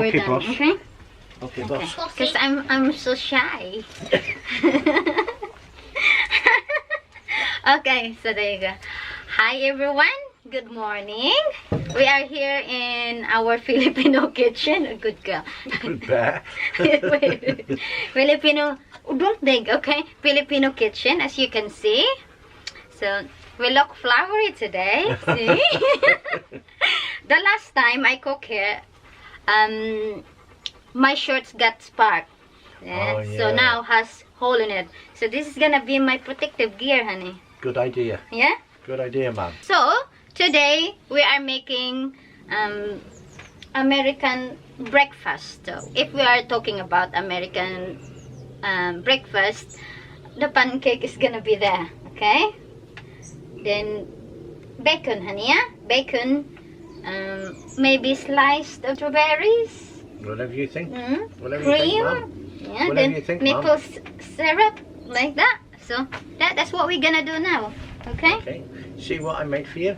we're Okay, done. boss. Okay. Okay, boss. Because I'm so shy. Okay, so there you go. Hi everyone. Good morning. We are here in our Filipino kitchen. A good girl. Good bear. Filipino. Don't dig. Okay. Filipino kitchen, as you can see. So we look flowery today. See. The last time I cook here, my shorts got sparked. Yeah? Oh, yeah. So now has hole in it. So this is gonna be my protective gear, honey. Good idea. Yeah. Good idea, ma'am. So today we are making American breakfast. So if we are talking about American breakfast, the pancake is gonna be there. Okay. Then bacon, honey. Yeah, bacon. Maybe sliced strawberries. Whatever you think. Whatever Cream. you think, ma'am. Yeah. Whatever Then you think, maple syrup like that. So that's what we're gonna do now. Okay. Okay. See what I made for you?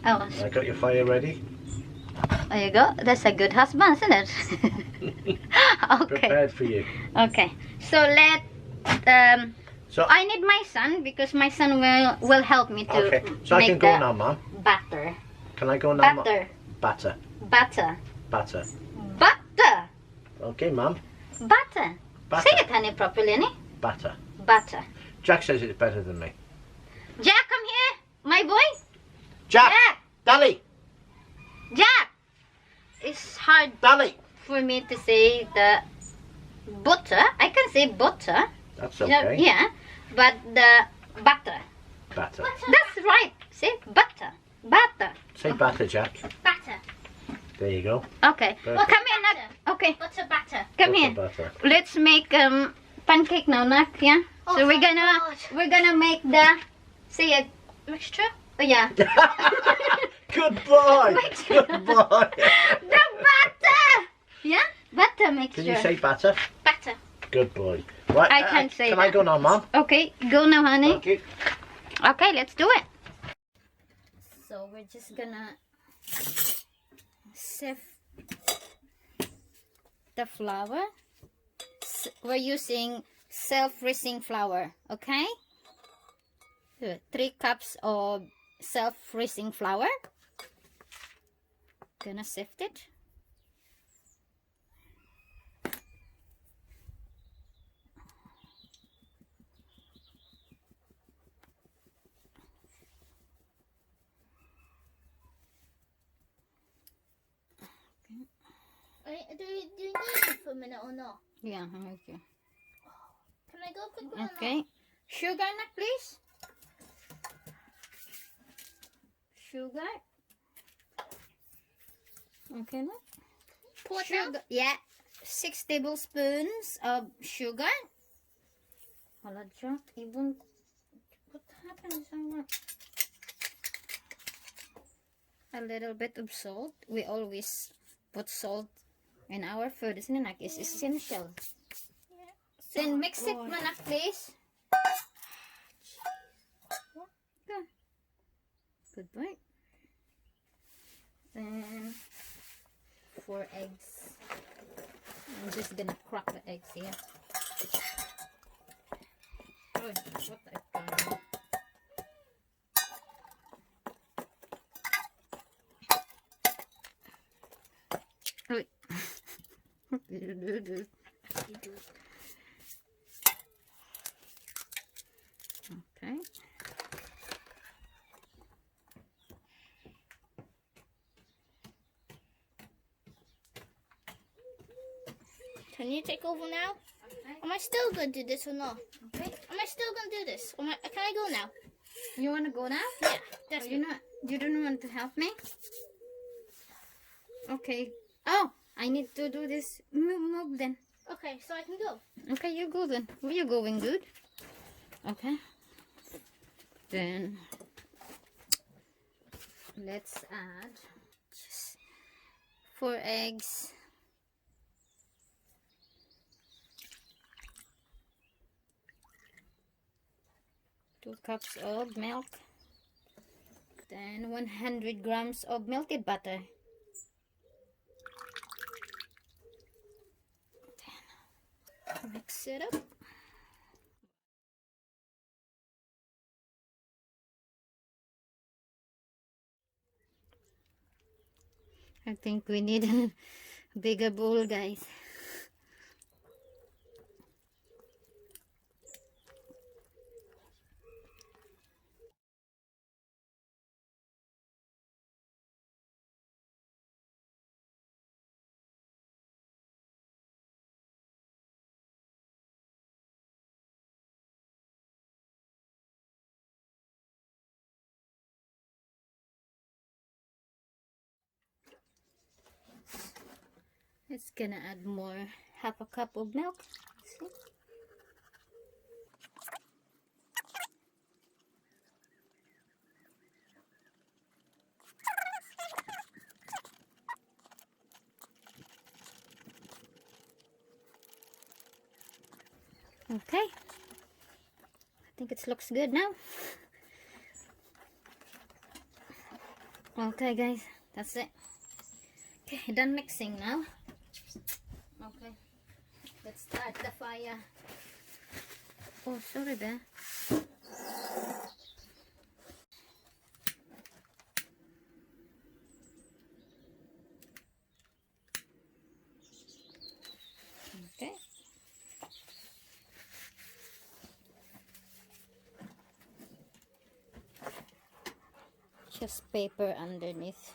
Oh, I got your fire ready. there you go. That's a good husband, isn't it? Okay. Prepared for you. Okay. So So I need my son because my son will help me to okay. So I make can go the now, ma'am. batter. Can I go now, ma'am? Batter. Batter. Butter. Batter. Butter. Okay, ma'am. Butter. Batter. Say it, honey, properly, honey. Batter. Butter. Jack says it's better than me. Jack, come here, my boy. Jack. Jack. Dally. Jack. It's hard Dally. for me to say the butter. I can say butter. That's okay. Yeah, but the butter. Batter. That's right. See, butter. Butter. Say batter, Jack. Butter. There you go. Okay. Perfect. Well, come here, Nat. Okay. Butter batter. Come Butter, here. Batter. Let's make pancake now, Nak. Yeah. Oh, So thank God. we're gonna make the say it. Mixture? Oh yeah. Good boy. Good boy. The butter. Yeah. Butter mixture. Can you say batter? butter? Good boy. Right. I can't say Can I that. go now, ma'am? Okay. Go now, honey. Okay. Okay. Let's do it. So we're just gonna sift the flour. We're using self-raising flour, okay? 3 cups of self-raising flour. Gonna sift it. Do you need it for a minute or not? Yeah, okay. Can I go quick one? Okay. Sugar, Nak, please. Sugar. Okay, Nak. Pour it Sugar. down? Yeah. 6 tablespoons of sugar. Hala, Jack, even what happens? A little bit of salt. We always put salt in our food, isn't it, Nak? It's essential. Then mix it, Manak, please. Good. Good boy. Then 4 eggs. I'm just gonna crack the eggs here. Oh, what I've done. Wait. Okay. Can you take over now? Okay. Am I still going to do this or not? Okay. Am I still going to do this? Can I go now? You wanna go now? Yeah, that's You not. You don't want to help me? Okay. Oh, I need to do this. Move then. Okay, so I can go. Okay, you go then. Where you going, good? Okay. Then let's add just 4 eggs. 2 cups of milk. Then 100 grams of melted butter. mix it up. I think we need a bigger bowl, guys. It's gonna add more, half a cup of milk. See? Okay, I think it looks good now. Okay guys, that's it. Okay, done mixing now. Okay, let's start the fire. Oh, sorry Bear. Okay. Just paper underneath.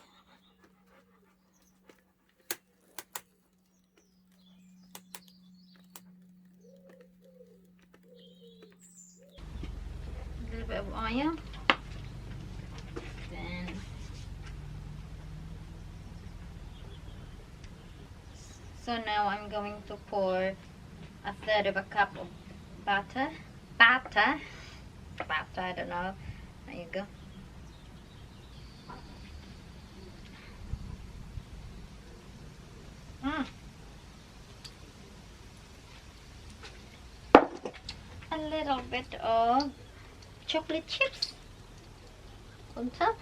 A little bit of oil. Then so now I'm going to pour a third of a cup of butter. Butter, I don't know. There you go. A little bit of chocolate chips on top.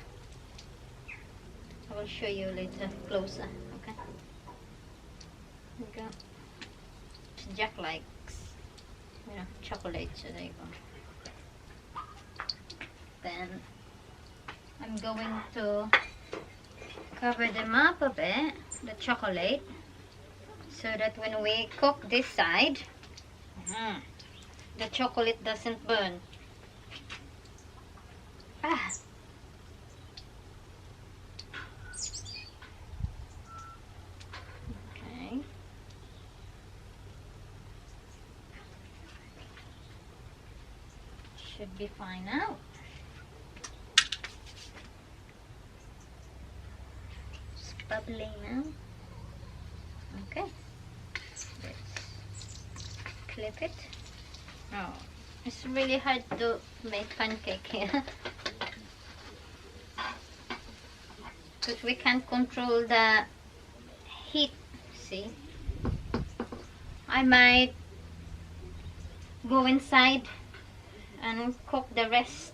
I will show you later closer. Okay. There you go. Jack likes, chocolate, so there you go. Then I'm going to cover them up a bit, the chocolate, so that when we cook this side, the chocolate doesn't burn. Okay. Should be fine now. It's bubbling now. Okay. Let's clip it. Oh, it's really hard to make pancake here. Because we can't control the heat, see? I might go inside and cook the rest.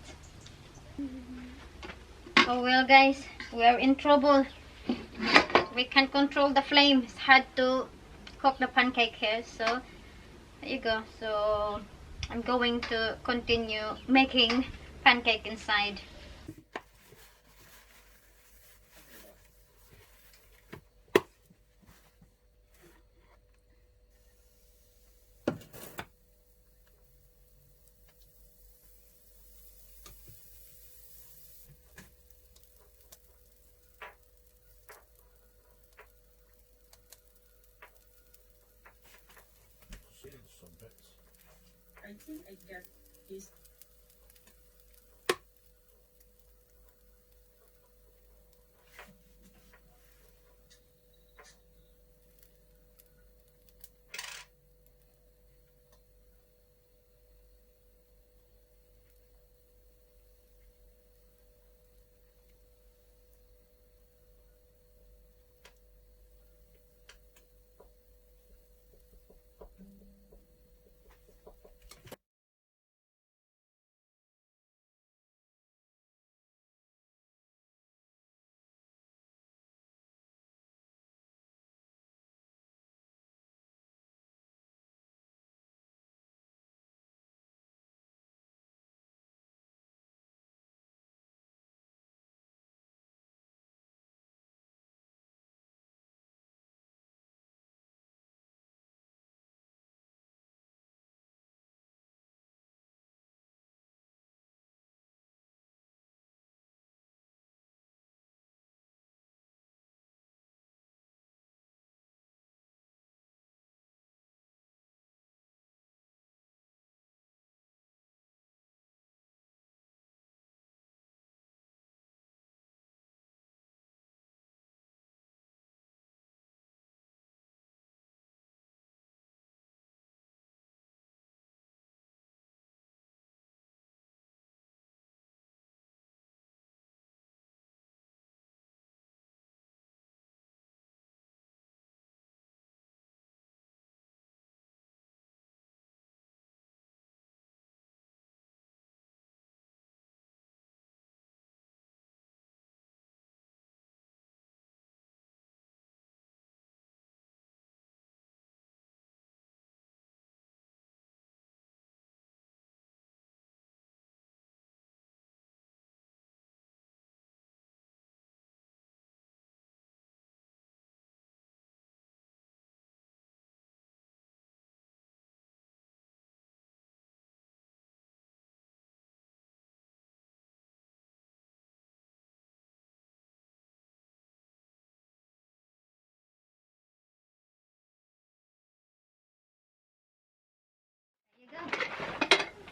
Oh well guys, we're in trouble. We can't control the flame. It's hard to cook the pancake here, so there you go. So I'm going to continue making pancake inside. Some bits. I think I got this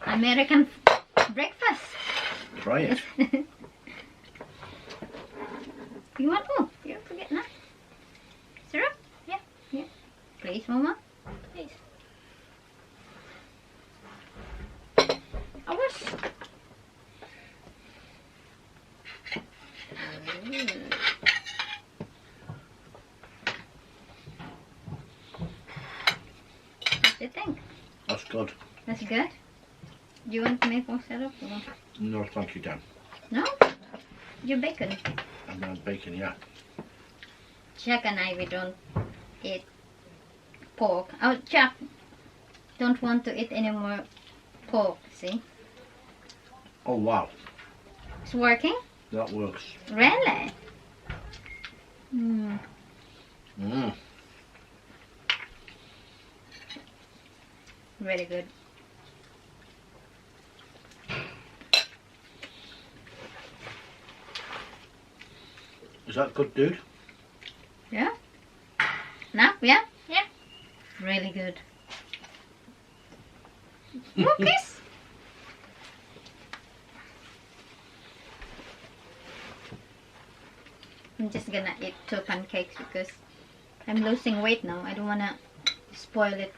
American breakfast. Try it. You want? Oh, you forget now. Syrup? Yeah, yeah. Please, Mama. Please. I was. What do you think? That's good. That's good. Do you want to make more syrup? Or? No, thank you, Dan. No? Your bacon. I'm on bacon, yeah. Jack and I, we don't eat pork. Oh, Jack don't want to eat any more pork, see? Oh, wow. It's working? That works. Really? Hmm. Mm. Very good. Is that good, dude? Yeah? Now? Yeah? Yeah. Really good. Cookies? I'm just gonna eat 2 pancakes because I'm losing weight now. I don't wanna spoil it.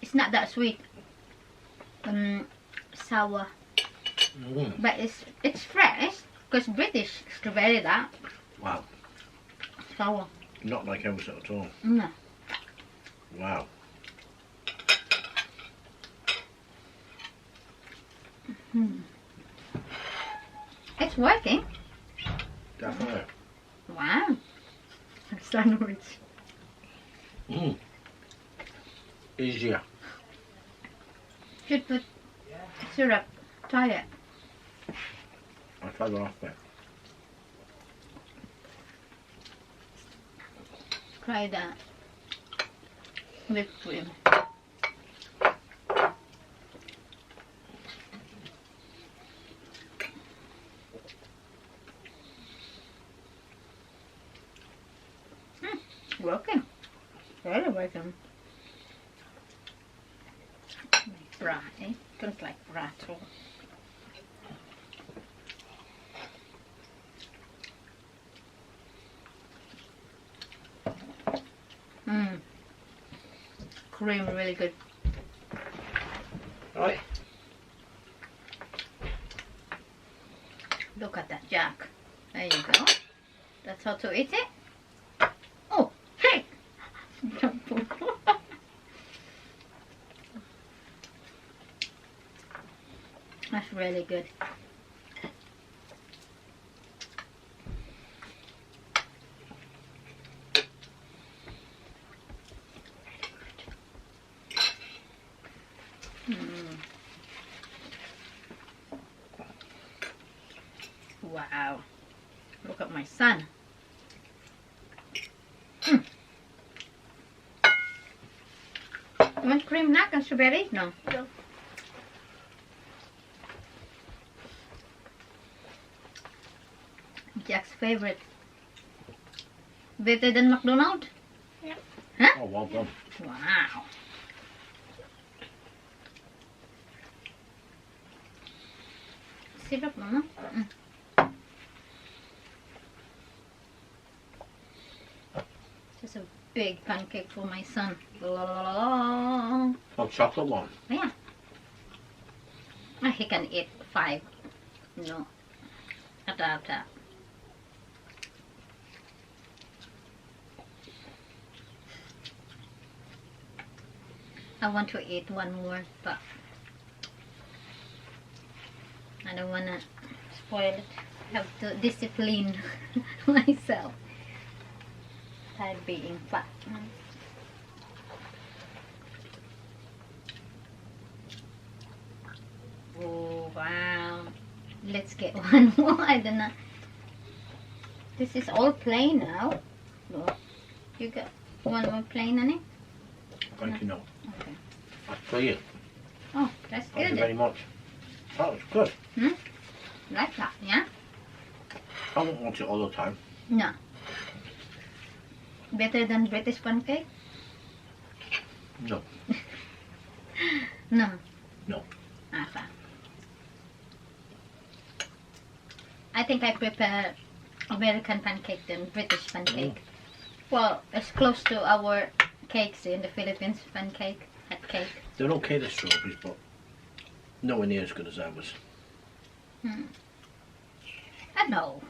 It's not that sweet. Sour. Mm. But it's fresh because British strawberry that Wow. sour. Not like ours at all. No. Wow. It's working. Definitely. Wow. Sandwich. Mm. Easier. Should put syrup. Try it. I'll try the last bit. Try that. Whipped cream. Working. Really working. Brat, eh? Don't like brat at all. Cream really good. Right. Look at that, Jack. There you go. That's how to eat it. Oh, hey! That's really good. Wow. Look at my son. You want cream nut and strawberry? No. No. Jack's favorite. Better than McDonald's? Oh, well done. Wow. Syrup, Mama. Just a big pancake for my son. La, la, la, la. Oh, chocolate one. Yeah. He can eat 5. No. At a time. I want to eat one more, but I don't want to spoil it. I have to discipline myself. Tired being fat. Oh, wow. Let's get one more. I don't know. This is all plain now. Look. You got one more plain, honey? Thank you, no. Okay. That's clear. Oh, that's Thank you good. very much. Oh, it's good. Like that, yeah? I won't want it all the time. No. Better than British pancake? No. No. No. Okay. I think I prefer American pancake than British pancake. Well, it's close to our cakes in the Philippines, pancake, hot cake. They're okay, the strawberries, but nowhere near as good as ours. I know.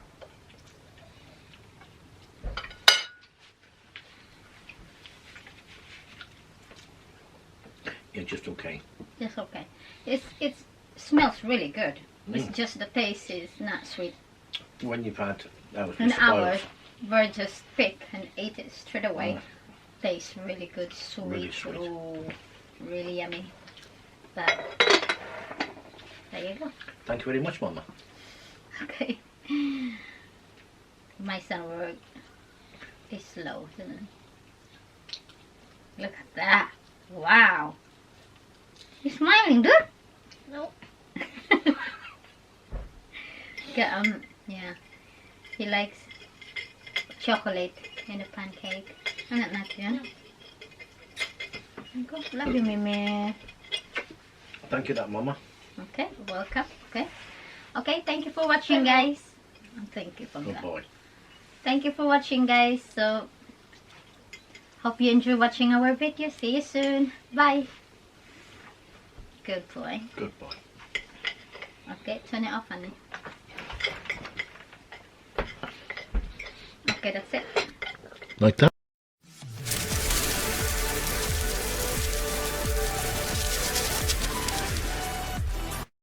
Yeah, just okay. It's okay. It smells really good. It's Mm. just the taste is not sweet. When you've had ours, An it's hour, spoiled. we're just pick and ate it straight away. Mm. Tastes really good, sweet, Really sweet. oh, really yummy. But there you go. Thank you very much, Mama. Okay. My son work is slow, isn't it? Look at that. Wow. You're smiling, dude. Nope. Yeah. He likes chocolate in the pancake. Anak natin. Go. Love you, Mimi. Thank you, that Mama. Okay, welcome. Okay. Okay, thank you for watching, guys. Thank you for Good that. boy. Thank you for watching, guys. So, hope you enjoy watching our video. See you soon. Bye. Good boy. Good boy. Okay, turn it off, honey. Okay, that's it. Like that?